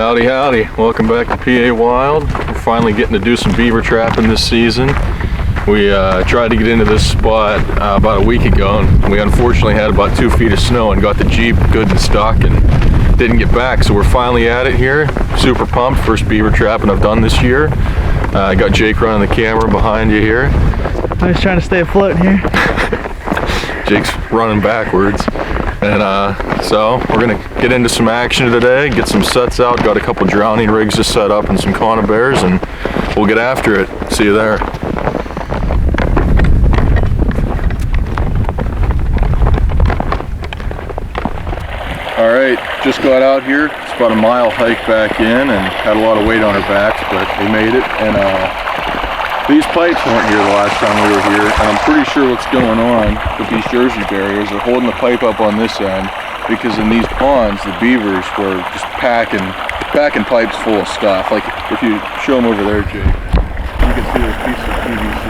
Howdy, howdy. Welcome back to PA Wild. We're finally getting to do some beaver trapping this season. We tried to get into this spot about a week ago, and we unfortunately had about 2 feet of snow and got the Jeep good and stuck and didn't get back. So we're finally at it here. Super pumped. First beaver trapping I've done this year. I got Jake running the camera behind you here. I was trying to stay afloat here. Jake's running backwards. And so we're gonna get into some action today, get some sets out, got a couple drowning rigs to set up and some conibears, and we'll get after it. See you there. All right, just got out here. It's about a mile hike back in and had a lot of weight on our backs, but we made it. And these pipes weren't here the last time we were here, and I'm pretty sure what's going on with these Jersey barriers. They're holding the pipe up on this end because in these ponds, the beavers were just packing pipes full of stuff. Like if you show them over there, Jake, you can see this piece of PVC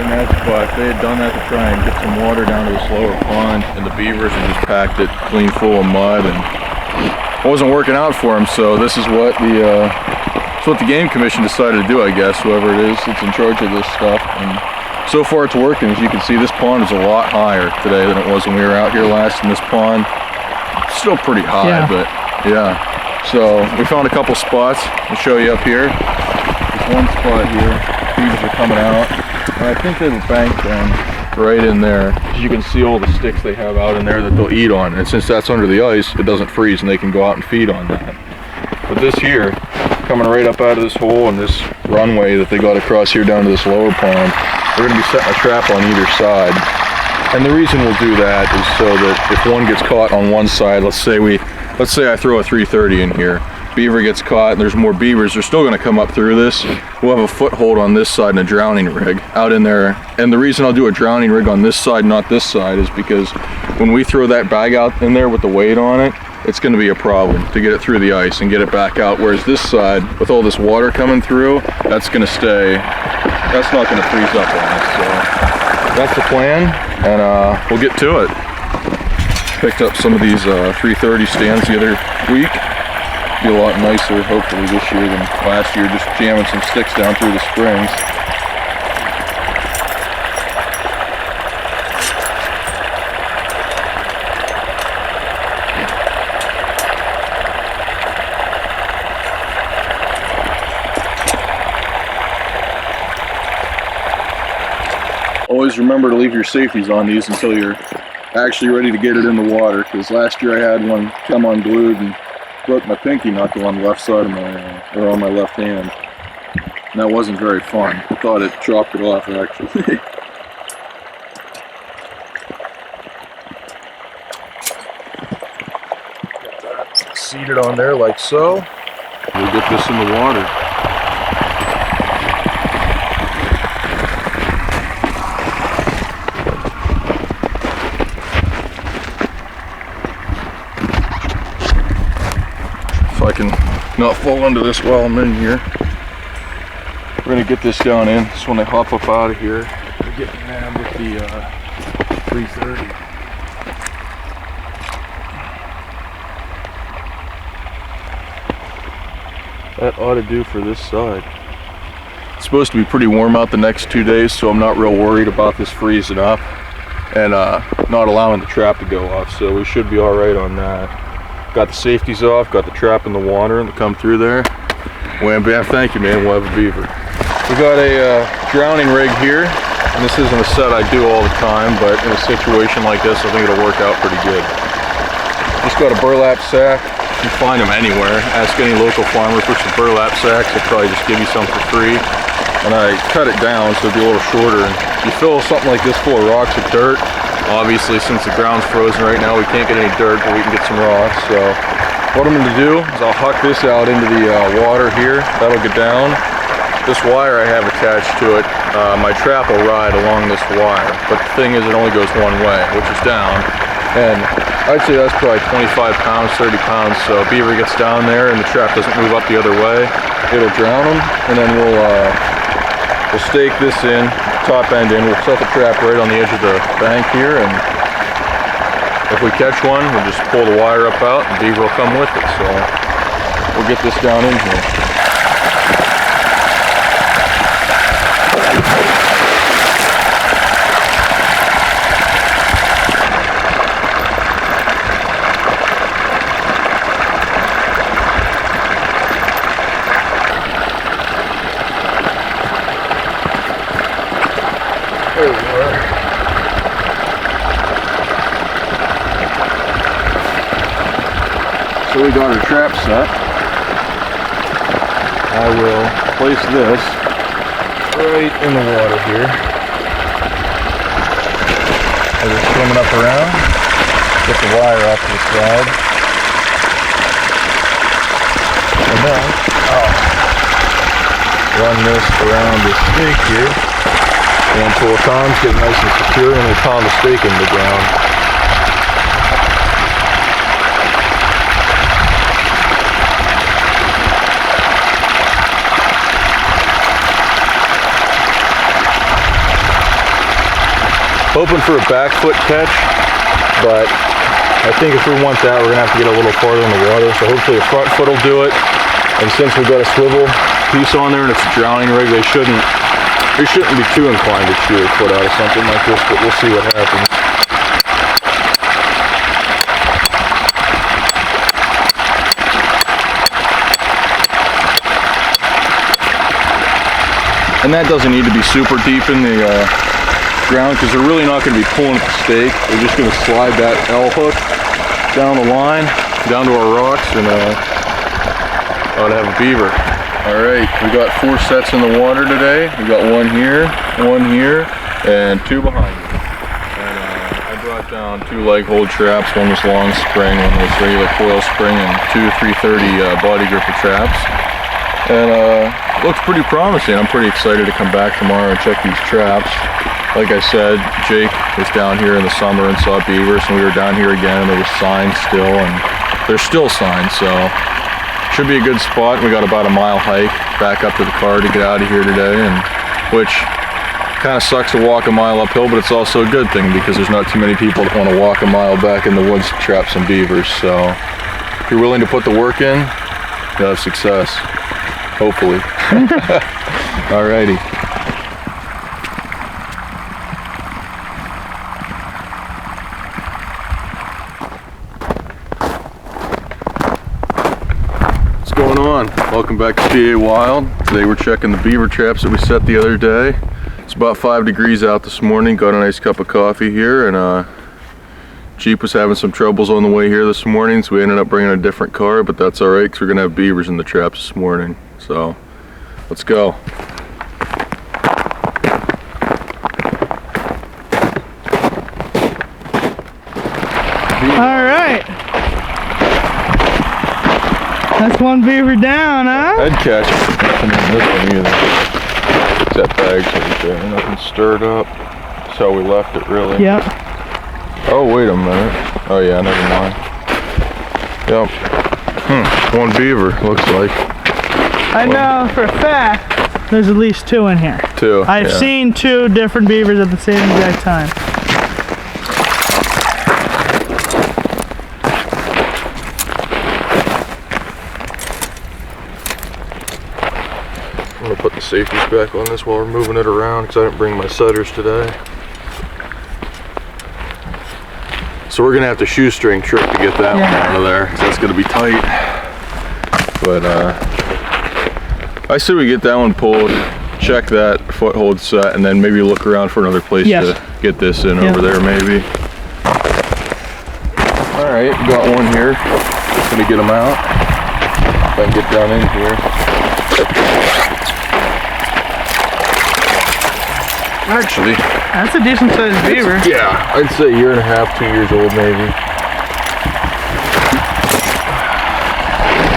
in that spot. They had done that to try and get some water down to this lower pond, and the beavers had just packed it clean full of mud, and it wasn't working out for them. So this is what the game commission decided to do, I guess, whoever it is that's in charge of this stuff. And so far it's working. As you can see, this pond is a lot higher today than it was when we were out here last. In this pond, it's still pretty high, but yeah. So we found a couple spots. I'll show you up here. There's one spot here. Beavers are coming out, and I think they have a bank down right in there. As you can see all the sticks they have out in there that they'll eat on. And since that's under the ice, it doesn't freeze, and they can go out and feed on that. But this here, coming right up out of this hole and this runway that they got across here down to this lower pond, we're going to be setting a trap on either side. And the reason we'll do that is so that if one gets caught on one side, let's say I throw a 330 in here, beaver gets caught and there's more beavers, they're still going to come up through this. We'll have a foothold on this side and a drowning rig out in there. And the reason I'll do a drowning rig on this side, not this side, is because when we throw that bag out in there with the weight on it, it's going to be a problem to get it through the ice and get it back out. Whereas this side, with all this water coming through, that's going to stay, that's not going to freeze up on us. So that's the plan, and we'll get to it. Picked up some of these 330 stands the other week. Be a lot nicer, hopefully, this year than last year, just jamming some sticks down through the springs. Always remember to leave your safeties on these until you're actually ready to get it in the water, because last year I had one come unglued and broke my pinky knuckle on the left side of or on my left hand. And that wasn't very fun. I thought it chopped it off, actually. Got that seated on there like so. We'll get this in the water. I can not fall into this while I'm in here. We're gonna get this down in. So when I hop up out of here, we're getting nabbed with the 330. That ought to do for this side. It's supposed to be pretty warm out the next 2 days, so I'm not real worried about this freezing up and not allowing the trap to go off. So we should be all right on that. Got the safeties off, got the trap in the water and to come through there. Wham bam, thank you, man, we'll have a beaver. We got a drowning rig here, and this isn't a set I do all the time, but in a situation like this, I think it'll work out pretty good. Just got a burlap sack. You can find them anywhere. Ask any local farmer for some burlap sacks, they'll probably just give you some for free. And I cut it down so it'll be a little shorter. And you fill something like this full of rocks with dirt. Obviously, since the ground's frozen right now, we can't get any dirt, but we can get some rocks. So what I'm going to do is I'll huck this out into the water here. That'll get down. This wire I have attached to it, my trap will ride along this wire. But the thing is, it only goes one way, which is down. And I'd say that's probably 25 pounds, 30 pounds. So if beaver gets down there and the trap doesn't move up the other way, it'll drown them. And then we'll stake this in, top end in. We'll set the trap right on the edge of the bank here, and if we catch one, we'll just pull the wire up out and beaver will come with it. So we'll get this down in here. There we are. So we got our trap set. I will place this right in the water here. As it's swimming up around, get the wire off to the side. And then run this around the stake here. And pull the tongs, get it nice and secure, and we pound the stake into the ground. Hoping for a back foot catch, but I think if we want that, we're gonna have to get a little farther in the water. So hopefully the front foot will do it. And since we've got a swivel piece on there and it's a drowning rig, they shouldn't be too inclined to shoot their foot out of something like this, but we'll see what happens. And that doesn't need to be super deep in the ground because they're really not going to be pulling at the stake. They're just going to slide that L hook down the line, down to our rocks, and ought to have a beaver. Alright, we got 4 sets in the water today. We got one here, and 2 behind me. And I brought down 2 leg hold traps. One was long spring, one was regular coil spring, and 2 330 body gripper traps. And looks pretty promising. I'm pretty excited to come back tomorrow and check these traps. Like I said, Jake was down here in the summer and saw beavers, and we were down here again, and there were signs still, and there's still signs, so should be a good spot. We got about a mile hike back up to the car to get out of here today, and which kind of sucks to walk a mile uphill, but it's also a good thing because there's not too many people that want to walk a mile back in the woods to trap some beavers. So if you're willing to put the work in, you'll have success. Hopefully. Alrighty. What's going on? Welcome back to PA Wild. Today we're checking the beaver traps that we set the other day. It's about 5 degrees out this morning. Got a nice cup of coffee here, and Jeep was having some troubles on the way here this morning, so we ended up bringing a different car, but that's alright because we're going to have beavers in the traps this morning. So, let's go. Alright. That's one beaver down, huh? Head catch. Nothing in this one either. That bag's right there. Nothing stirred up. That's how we left it, really. Yep. Oh, wait a minute. Oh, yeah, never mind. Yep. One beaver, looks like. I know for a fact there's at least 2 in here. 2. I've seen 2 different beavers at the same exact time. I'm going to put the safeties back on this while we're moving it around because I didn't bring my setters today. So we're going to have to shoestring trick to get that one out of there because that's going to be tight. But I say we get that one pulled, check that foothold set, and then maybe look around for another place to get this in over there maybe. Alright, got one here. Just going to get them out. If I can get down in here. Actually, that's a decent sized beaver. Yeah, I'd say 1.5 years, 2 years old maybe.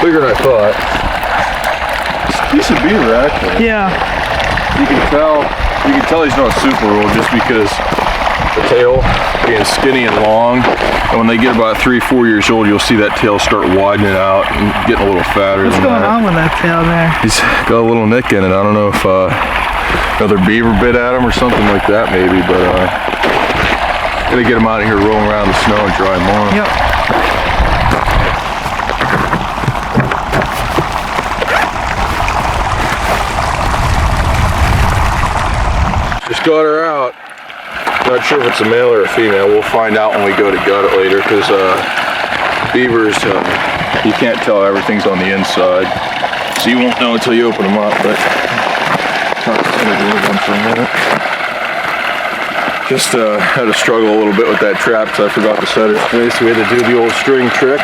Bigger than I thought. It's a decent beaver actually. Yeah. You can tell he's not super old just because the tail being skinny and long. And when they get about 3-4 years old, you'll see that tail start widening out and getting a little fatter. What's going on with that tail there? He's got a little nick in it. I don't know if another beaver bit at him or something like that maybe, but gotta get him out of here rolling around in the snow and dry him on. Yep. got her out. Not sure if it's a male or a female. We'll find out when we go to gut it later, because beavers, you can't tell everything's on the inside. So you won't know until you open them up, but talk to one for a minute. Just had to struggle a little bit with that trap because I forgot to set it in place. We had to do the old string trick.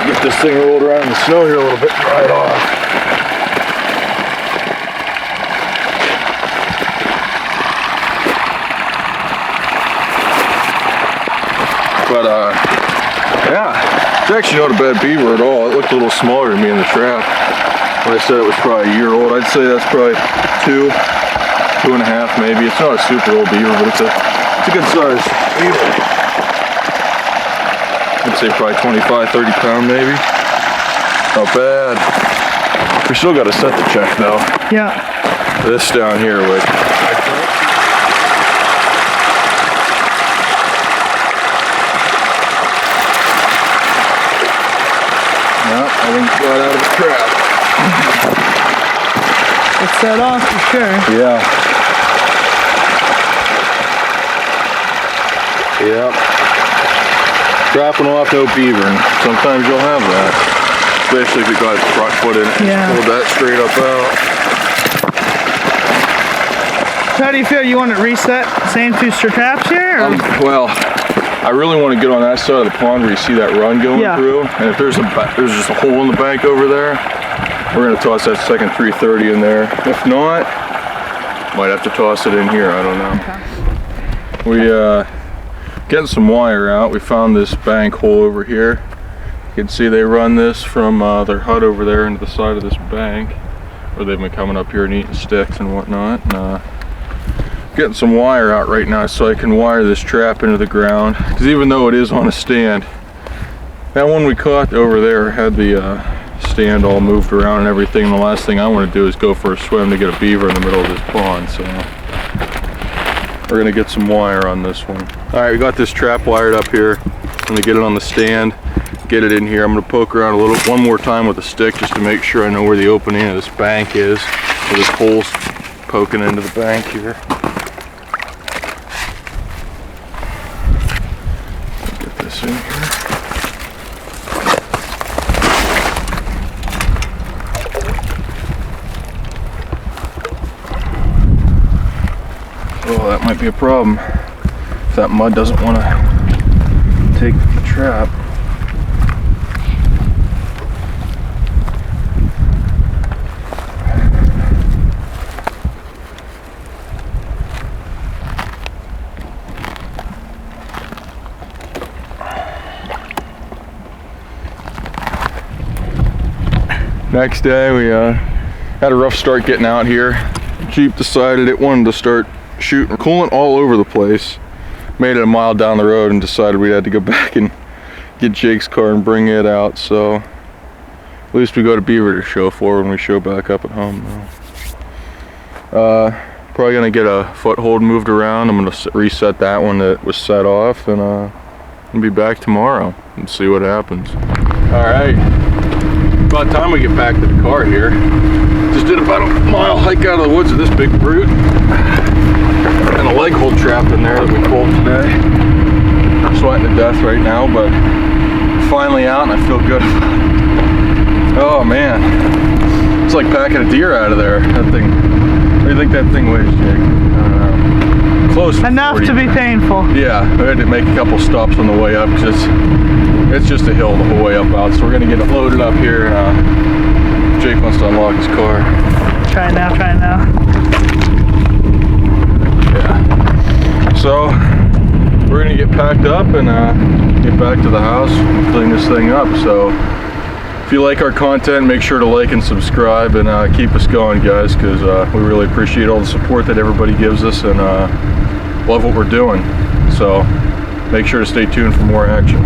Get this thing rolled around in the snow here a little bit, dry it off. But yeah, it's actually not a bad beaver at all. It looked a little smaller to me in the trap. When I said it was probably a year old, I'd say that's probably 2.5 maybe. It's not a super old beaver, but it's a good size beaver. I'd say probably 25, 30 pound maybe. Not bad. We still got to set the check though. Yeah. This down here, which I think it got out of the trap. It's set off for sure. Yeah. Yep. Trapping off no beaver. Sometimes you'll have that. Especially if you got its front foot in it. Yeah. Pull that straight up out. So how do you feel? You want to reset same two traps here? Or? Well, I really want to get on that side of the pond where you see that run going through. And if there's just a hole in the bank over there, we're going to toss that second 330 in there. If not, might have to toss it in here. I don't know. Okay. We getting some wire out. We found this bank hole over here. You can see they run this from their hut over there into the side of this bank, where they've been coming up here and eating sticks and whatnot. And, getting some wire out right now so I can wire this trap into the ground, because even though it is on a stand, that one we caught over there had the stand all moved around and everything. And the last thing I want to do is go for a swim to get a beaver in the middle of this pond. So we're gonna get some wire on this one. All right, we got this trap wired up here. I'm gonna get it on the stand, get it in here. I'm gonna poke around one more time with a stick just to make sure I know where the opening of this bank is. So this hole's poking into the bank here. Get this in here. Oh, that might be a problem if that mud doesn't want to take the trap. Next day we had a rough start getting out here. Jeep decided it wanted to start shooting coolant all over the place. Made it a mile down the road and decided we had to go back and get Jake's car and bring it out. So at least we got a beaver to show for when we show back up at home though. Probably gonna get a foothold moved around. I'm gonna reset that one that was set off, and I'll be back tomorrow and see what happens. All right, about time we get back to the car here. Just did about a mile hike out of the woods with this big brute. And a leg hold trap in there that we pulled today. I'm sweating to death right now, but finally out and I feel good. Oh man, it's like packing a deer out of there. That thing, what do you think that thing weighs, Jake? I don't know. Close to enough 40. To be painful. Yeah, we had to make a couple stops on the way up because it's just a hill the whole way up out. So we're gonna get it loaded up here, and Jake wants to unlock his car. Try now, try now. Yeah. So we're gonna get packed up and get back to the house and clean this thing up. So if you like our content, make sure to like and subscribe and keep us going, guys, because we really appreciate all the support that everybody gives us and love what we're doing. So make sure to stay tuned for more action.